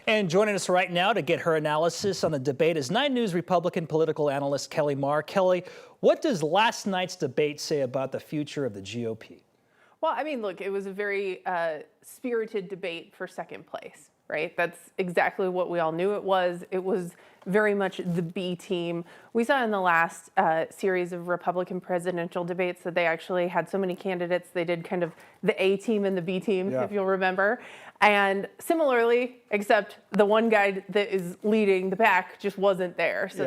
And joining us right now to get her analysis on the debate is 9 News Republican political analyst Kelly Maher. Kelly, what does last night's debate say about the future of the GOP? Well, I mean, look, it was a very spirited debate for second place, right? That's exactly what we all knew it was. It was very much the B team. We saw in the last series of Republican presidential debates that they actually had so many candidates. They did kind of the A team and the B team, if you'll remember. And similarly, except the one guy that is leading the pack just wasn't there. So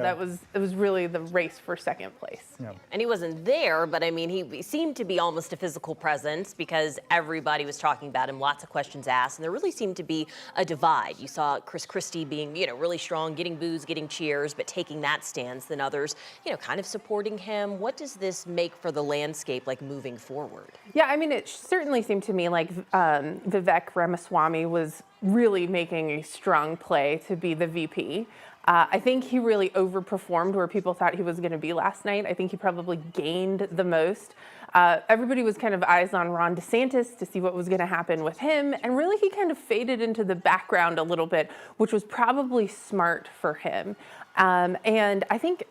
it was really the race for second place. Yeah. And he wasn't there, but I mean, he seemed to be almost a physical presence because everybody was talking about him, lots of questions asked, and there really seemed to be a divide. You saw Chris Christie being, really strong, getting boos, getting cheers, but taking that stance, than others, kind of supporting him. What does this make for the landscape like moving forward? Yeah, I mean, it certainly seemed to me like Vivek Ramaswamy was really making a strong play to be the VP. I think he really overperformed where people thought he was going to be last night. I think he probably gained the most. Everybody was kind of eyes on Ron DeSantis to see what was going to happen with him. And really, he kind of faded into the background a little bit, which was probably smart for him. And I think,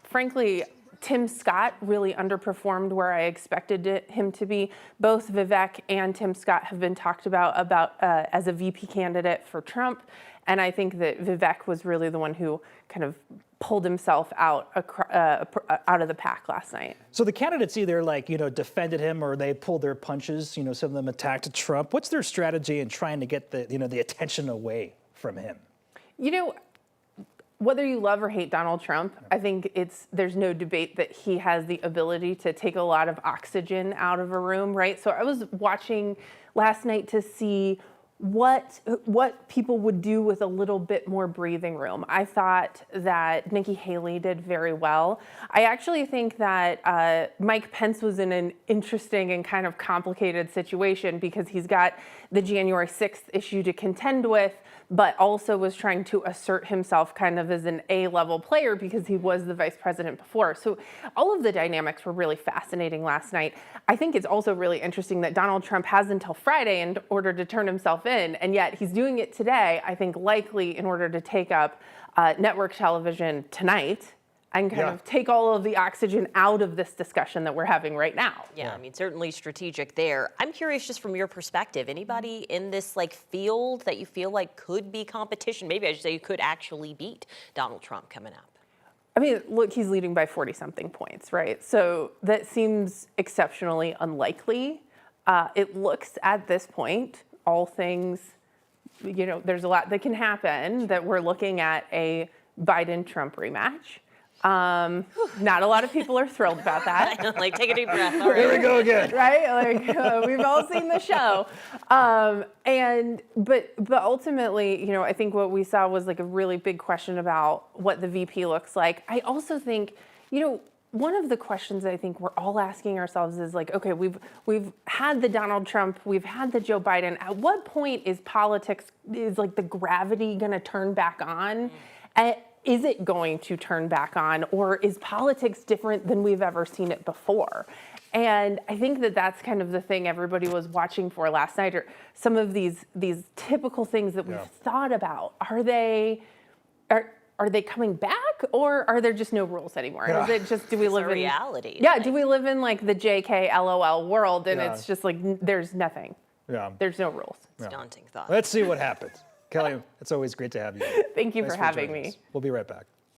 frankly, Tim Scott really underperformed where I expected him to be. Both Vivek and Tim Scott have been talked about as a VP candidate for Trump. And I think that Vivek was really the one who kind of pulled himself out of the pack last night. So the candidates either defended him or they pulled their punches. Some of them attacked Trump. What's their strategy in trying to get the attention away from him? Whether you love or hate Donald Trump, I think there's no debate that he has the ability to take a lot of oxygen out of a room, right? So I was watching last night to see what people would do with a little bit more breathing room. I thought that Nikki Haley did very well. I actually think that Mike Pence was in an interesting and kind of complicated situation because he's got the January 6th issue to contend with, but also was trying to assert himself kind of as an A-level player because he was the vice president before. So all of the dynamics were really fascinating last night. I think it's also really interesting that Donald Trump has until Friday in order to turn himself in, and yet he's doing it today, I think likely in order to take up network television tonight and kind of take all of the oxygen out of this discussion that we're having right now. Yeah, I mean, certainly strategic there. I'm curious just from your perspective, anybody in this field that you feel like could be competition? Maybe I should say you could actually beat Donald Trump coming up. I mean, look, he's leading by 40-something points, right? So that seems exceptionally unlikely. It looks at this point, all things, there's a lot that can happen that we're looking at a Biden-Trump rematch. Not a lot of people are thrilled about that. Take a deep breath. All right. Here we go again. Right? We've all seen the show. But ultimately, I think what we saw was a really big question about what the VP looks like. I also think, one of the questions I think we're all asking ourselves is okay, we've had the Donald Trump, we've had the Joe Biden. At what point is politics, the gravity going to turn back on? Is it going to turn back on, or is politics different than we've ever seen it before? And I think that that's kind of the thing everybody was watching for last night, or some of these typical things that we've thought about. Are they coming back, or are there just no rules anymore? Is it just, do we live in reality? Yeah, do we live in the JK LOL world, and it's just there's nothing. Yeah. There's no rules. It's a daunting thought. Let's see what happens. Kelly, it's always great to have you. Thank you for having me. We'll be right back.